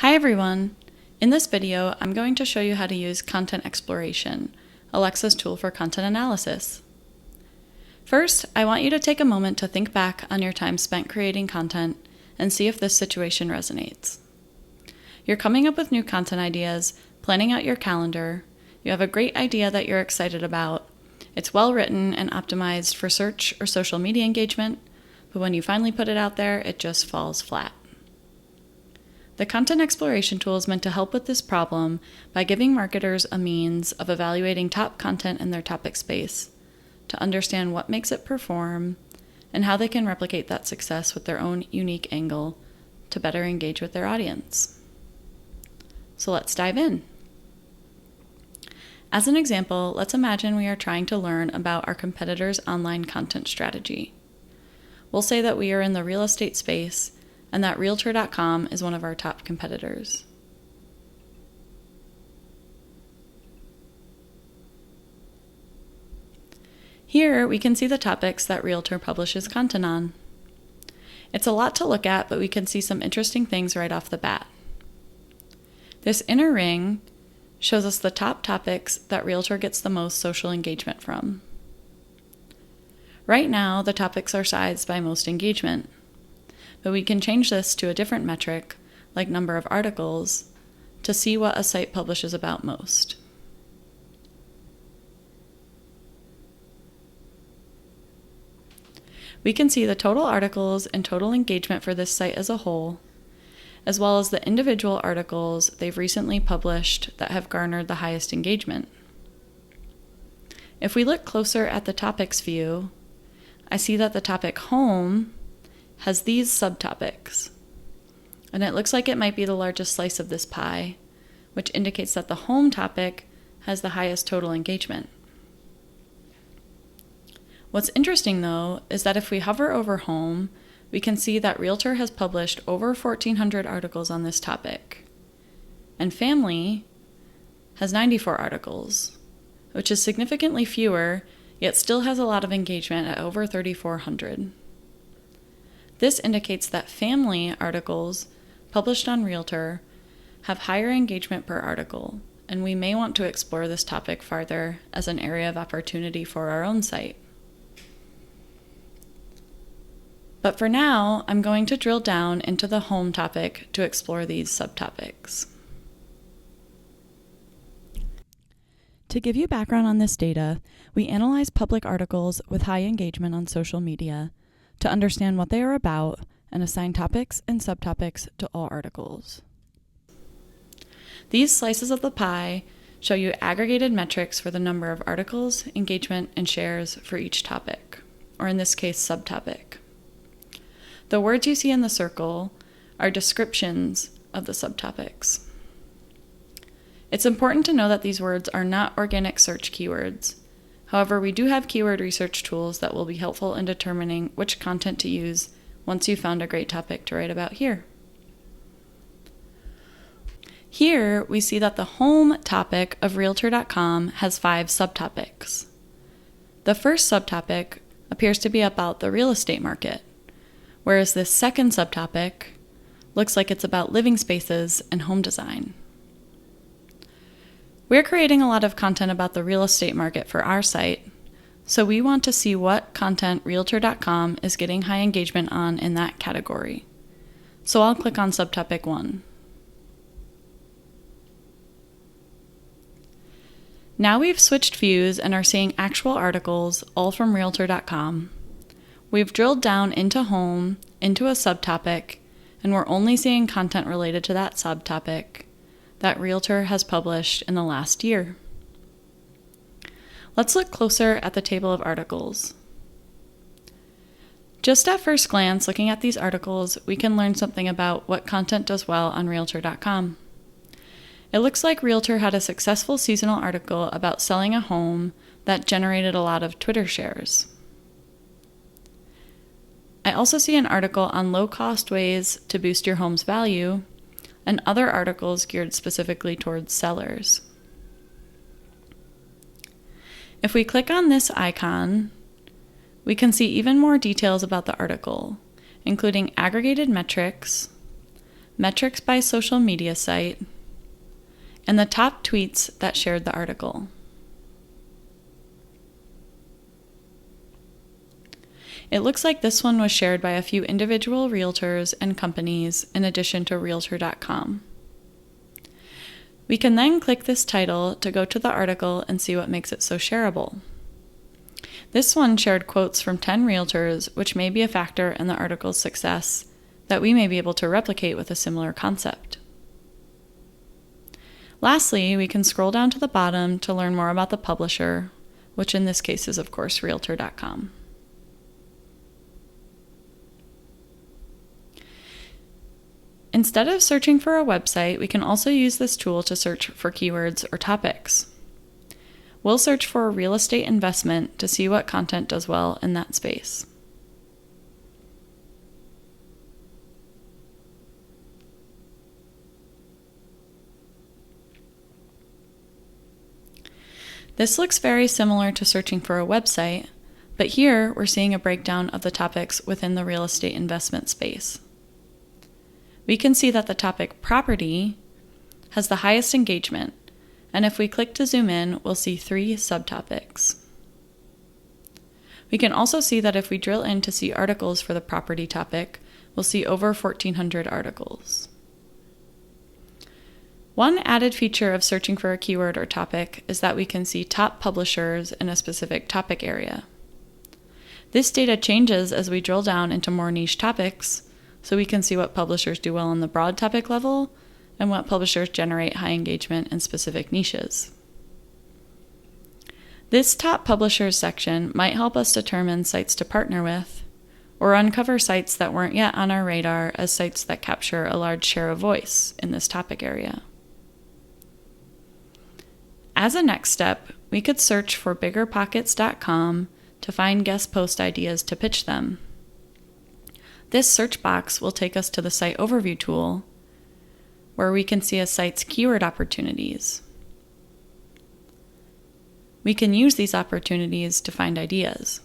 Hi everyone! In this video, I'm going to show you how to use Content Exploration, Alexa's tool for content analysis. First, I want you to take a moment to think back on your time spent creating content and see if this situation resonates. You're coming up with new content ideas, planning out your calendar, you have a great idea that you're excited about, it's well written and optimized for search or social media engagement, but when you finally put it out there, it just falls flat. The Content Exploration tool is meant to help with this problem by giving marketers a means of evaluating top content in their topic space, to understand what makes it perform, and how they can replicate that success with their own unique angle to better engage with their audience. So let's dive in. As an example, let's imagine we are trying to learn about our competitors' online content strategy. We'll say that we are in the real estate space and that Realtor.com is one of our top competitors. Here we can see the topics that Realtor publishes content on. It's a lot to look at, but we can see some interesting things right off the bat. This inner ring shows us the top topics that Realtor gets the most social engagement from. Right now, the topics are sized by most engagement, but we can change this to a different metric, like number of articles, to see what a site publishes about most. We can see the total articles and total engagement for this site as a whole, as well as the individual articles they've recently published that have garnered the highest engagement. If we look closer at the topics view, I see that the topic home has these subtopics, and it looks like it might be the largest slice of this pie, which indicates that the home topic has the highest total engagement. What's interesting though is that if we hover over home, we can see that Realtor has published over 1,400 articles on this topic, and family has 94 articles, which is significantly fewer, yet still has a lot of engagement at over 3,400. This indicates that family articles published on Realtor have higher engagement per article, and we may want to explore this topic farther as an area of opportunity for our own site. But for now, I'm going to drill down into the home topic to explore these subtopics. To give you background on this data, we analyze public articles with high engagement on social media to understand what they are about and assign topics and subtopics to all articles. These slices of the pie show you aggregated metrics for the number of articles, engagement, and shares for each topic, or in this case, subtopic. The words you see in the circle are descriptions of the subtopics. It's important to know that these words are not organic search keywords. However, we do have keyword research tools that will be helpful in determining which content to use once you've found a great topic to write about here. Here, we see that the home topic of Realtor.com has 5 subtopics. The first subtopic appears to be about the real estate market, whereas this second subtopic looks like it's about living spaces and home design. We're creating a lot of content about the real estate market for our site, so we want to see what content Realtor.com is getting high engagement on in that category. So I'll click on subtopic 1. Now we've switched views and are seeing actual articles, all from Realtor.com. We've drilled down into home, into a subtopic, and we're only seeing content related to that subtopic that Realtor has published in the last year. Let's look closer at the table of articles. Just at first glance, looking at these articles, we can learn something about what content does well on Realtor.com. It looks like Realtor had a successful seasonal article about selling a home that generated a lot of Twitter shares. I also see an article on low-cost ways to boost your home's value, and other articles geared specifically towards sellers. If we click on this icon, we can see even more details about the article, including aggregated metrics, metrics by social media site, and the top tweets that shared the article. It looks like this one was shared by a few individual realtors and companies in addition to Realtor.com. We can then click this title to go to the article and see what makes it so shareable. This one shared quotes from 10 realtors, which may be a factor in the article's success that we may be able to replicate with a similar concept. Lastly, we can scroll down to the bottom to learn more about the publisher, which in this case is, of course, Realtor.com. Instead of searching for a website, we can also use this tool to search for keywords or topics. We'll search for real estate investment to see what content does well in that space. This looks very similar to searching for a website, but here we're seeing a breakdown of the topics within the real estate investment space. We can see that the topic property has the highest engagement, and if we click to zoom in, we'll see 3 subtopics. We can also see that if we drill in to see articles for the property topic, we'll see over 1,400 articles. One added feature of searching for a keyword or topic is that we can see top publishers in a specific topic area. This data changes as we drill down into more niche topics, so we can see what publishers do well on the broad topic level and what publishers generate high engagement in specific niches. This top publishers section might help us determine sites to partner with, or uncover sites that weren't yet on our radar as sites that capture a large share of voice in this topic area. As a next step, we could search for biggerpockets.com to find guest post ideas to pitch them. This search box will take us to the Site Overview tool, where we can see a site's keyword opportunities. We can use these opportunities to find ideas.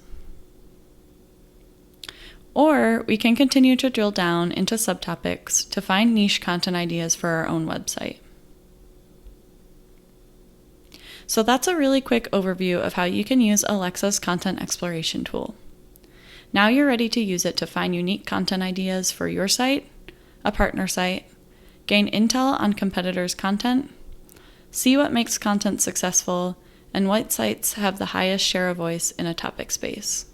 Or we can continue to drill down into subtopics to find niche content ideas for our own website. So that's a really quick overview of how you can use Alexa's content exploration tool. Now you're ready to use it to find unique content ideas for your site, a partner site, gain intel on competitors' content, see what makes content successful, and what sites have the highest share of voice in a topic space.